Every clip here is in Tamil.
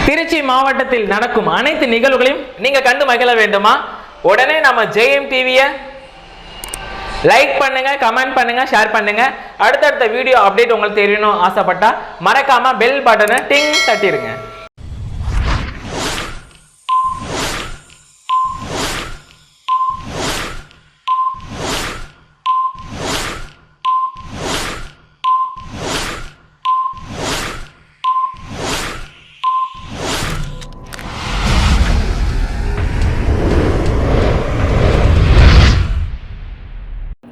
திருச்சி மாவட்டத்தில் நடக்கும் அனைத்து நிகழ்வுகளையும் நீங்க கண்டு மகிழ வேண்டுமா? உடனே நம்ம ஜெயம் டிவியை லைக் பண்ணுங்க, கமெண்ட் பண்ணுங்க, ஷேர் பண்ணுங்க. அடுத்தடுத்த வீடியோ அப்டேட் உங்களுக்கு தெரியணும் ஆசைப்பட்டா மறக்காம பெல் பட்டனை டிங் தட்டிடுங்க.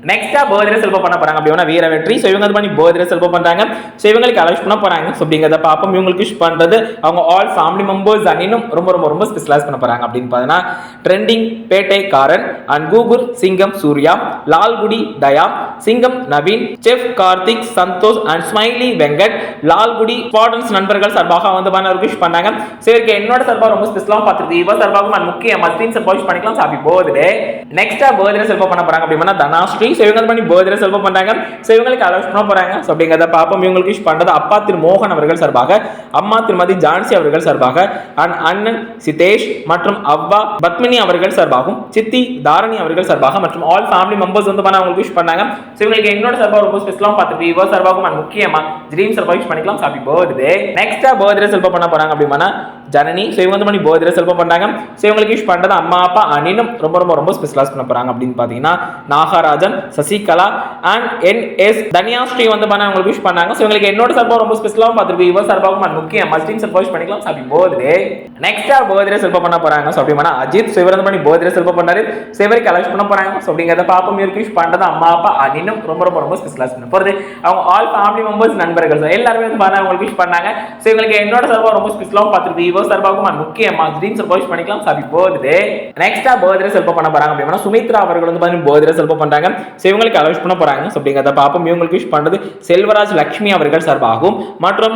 நெக்ஸ்டா பர்த்டே செலிப்ரேட் பண்ண போறாங்க அப்படின்னா வீர வெற்றி. ஸோ இவங்க பண்ணி பர்த்டே செலிப்ரேட் பண்றாங்க. ஸோ இவங்களுக்கு அலௌஸ் பண்ண போறாங்க. ஸோ அப்படிங்கிறத பார்ப்போம். இவங்களுக்கு விஷ் பண்றது அவங்க ஆல் ஃபேமிலி மெம்பர்ஸ் அண்ட் இன்னும் ரொம்ப ரொம்ப ரொம்ப ஸ்பெஷலைஸ் பண்ண போறாங்க அப்படின்னு பார்த்தீங்கன்னா ட்ரெண்டிங் பேட்டை காரன் அண்ட் கூகுர் சிங்கம் Surya, Lalgudi Daya, Singam Naveen, chef Karthik, Santhosh and smiley Venkat, Lalgudi spartans நண்பர்கள் சார்பாக வந்து அவருக்கு விஷ் பண்ணாங்க. ஸோ இவருக்கு என்னோட சார்பாக ரொம்ப ஸ்பெஷலாக பார்த்துருக்கு. இவர் சார்பாக முக்கிய மஸ்தீன் சார்பாக விஷ் பண்ணிக்கலாம். Happy birthday. நெக்ஸ்டா பர்த்டே செலிப்ரேட் பண்ண போறாங்க அப்படின்னா தனாஸ்ரீ. ஸோ இவங்க பண்ணி பர்த்டே செலிப்ரேட் பண்றாங்க. ஸோ இவங்களுக்கு அலௌஸ் பண்ண போறாங்க. ஸோ அப்படிங்கிறத பார்ப்போம். இவங்களுக்கு விஷ் பண்றது அப்பா திரு மோகன் அவர்கள் சார்பாக, அம்மா திருமதி ஜான்சி அவர்கள் சார்பாக, அண்ட் அண்ணன் சிதேஷ் மற்றும் அவ்வா பத்மினி அவர்கள் சார்பாகவும், சித்தி தாரணி அவர்கள் சார்பாக மற்றும் ஆல் ஃபேமிலி மெம்பர்ஸ் வந்து அவங்களுக்கு விஷ் பண்ணாங்க. ஸோ இவங்களுக்கு என்னோட சார்பாக ரொம்ப ஸ்பெஷலாக பார்த்துட்டு இவர் சார்பாகவும் முக்கியமா ட்ரீம் சார்பாக விஷ் பண்ணிக்கலாம். Happy birthday. நெக்ஸ்டா பர்த்டே செலிப்ரேட் பண்ண போறாங்க அப்படின்னா ஜனனி. ஸோ இவங்க வந்து பண்ணி பர்த்டே செலிப்ரேட் பண்றாங்க. ஸோ இவங்களுக்கு விஷ் பண்றது அம்மா அப்பா அனினும் ரொம்ப ரொம்ப ரொம்ப ஸ்பெஷலைஸ் பண்ண போறாங்க அப்படின்னு பாத்தீங்கன்னா நாகராஜன், சசிகலா அண்ட் NS தன்யாஸ்ரீ வந்து அவங்களுக்கு விஷ் பண்ணாங்க. ஸோ இவங்களுக்கு என்னோட சார்பாக ரொம்ப ஸ்பெஷலாக பார்த்துருக்கு. இவர் சார்பாகவும் முக்கிய மஸ்டீம் சார்பாக விஷ் பண்ணிக்கலாம். Happy birthday. நெக்ஸ்டா பர்த்டே செலிப்ரேட் பண்ண போறாங்க. ஸோ அப்படின்னா அஜித். ஸோ இவர் வந்து பண்ணி பர்த்டே செலிப்ரேட் பண்றாரு. ஸோ இவருக்கு அலௌஸ் பண்ண போறாங்க. ஸோ அப்படிங்கிறத பாப்போம். இவருக்கு விஷ் பண்றது அம்மா அப்பா அனினும் ரொம்ப ரொம்ப ரொம்ப ஸ்பெஷலைஸ் பண்ண போறது அவங்க ஆல் ஃபேமிலி மெம்பர்ஸ் நண்பர்கள் எல்லாருமே வந்து அவங்களுக்கு விஷ் பண்ணாங்க. ஸோ இவங்களுக்கு என்னோட சார்பாக ரொம்ப ஸ்பெஷலாக பார்த்துருக்கு. இவர் சார்பாகவும் முக்கிய ட்ரீம் சார்பாக விஷ் பண்ணிக்கலாம். Happy birthday. நெக்ஸ்டா பர்த்டே செலிப்ரேட் பண்ண போறாங்க அப்படின்னா சுமித்ரா அவர்கள் வந்து பர்த்டே செலிப்ரேட் பண்றாங்க. ஸோ இவங்களுக்கு அலௌஸ் பண்ண போறாங்க. ஸோ அப்படிங்கிறத பாப்போம். இவங்களுக்கு விஷ் பண்றது செல்வராஜ் லட்சுமி அவர்கள் சார்பாகவும் மற்றும்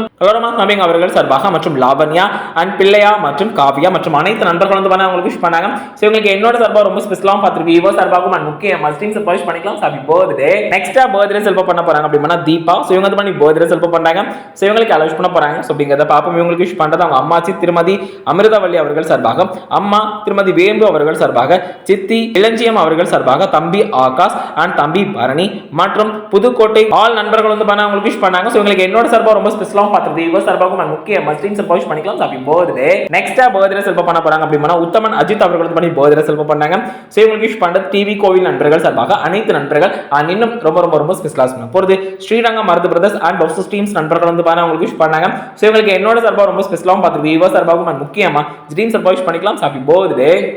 அவர்கள் சார்பாக மற்றும் லாவண்யா அண்ட் பிள்ளையா மற்றும் காவியா மற்றும் அனைத்து நண்பர்கள் வந்து அவங்களுக்கு விஷ் பண்ணாங்க. ஸோ இவங்களுக்கு என்னோட சார்பாக ரொம்ப ஸ்பெஷலாக பார்த்துருக்கு. இவர் சார்பாகவும் முக்கிய ட்ரீம் சார்பாக விஷ் பண்ணிக்கலாம். Happy birthday. நெக்ஸ்டா பர்த்டே செலிப்ரேட் பண்ண போறாங்க அப்படின்னா தீபா. ஸோ இவங்க வந்து பர்த்டே செலிப்ரேட் பண்றாங்க. ஸோ இவங்களுக்கு அலௌஸ் பண்ண போறாங்க. ஸோ அப்படிங்கிறத பாப்போம். இவங்களுக்கு விஷ் பண்றது அவங்க அம்மாச்சி திருமதி அமிர்தவல்லி அவர்கள் சார்பாக, அம்மா திருமதி வேம்பு அவர்கள் சார்பாக, சித்தி இளஞ்சியம் அவர்கள் சார்பாக, தம்பி ஆகாஷ் அண்ட் தம்பி பரணி மற்றும் புதுக்கோட்டை ஆல் நண்பர்கள் வந்து அவங்களுக்கு விஷ் பண்ணாங்க. ஸோ இவங்களுக்கு என்னோட சார்பாக ரொம்ப ஸ்பெஷலாக பார்த்துருக்கு. இவர் சார்பாகவும் முக்கிய மஸ்டீம் சார்பாக விஷ் பண்ணிக்கலாம். Happy birthday. நெக்ஸ்டா பர்த்டே செலிப்ரேட் பண்ண போறாங்க அப்படின்னா உத்தமன் அஜித் அவர்கள் வந்து பர்த்டே செலிப்ரேட் பண்ணாங்க. ஸோ இவங்களுக்கு விஷ் பண்றது டிவி கோவில் நண்பர்கள் சார்பாக அனைத்து நண்பர்கள் அண்ட் இன்னும் ரொம்ப ரொம்ப ரொம்ப ஸ்பெஷலாக பண்ண போறது ஸ்ரீரங்கம் மருது பிரதர்ஸ் அண்ட் பவுசஸ் டீம்ஸ் நண்பர்கள் வந்து அவங்களுக்கு விஷ் பண்ணாங்க. ஸோ இவங்களுக்கு என்னோட சார்பாக ரொம்ப ஸ்பெஷலாக பார்த்துருக்கு. இவர் சார்பாகவும் முக்கியமா ட்ரீம் சார்பாக விஷ் பண்ணிக்கலாம். Happy birthday.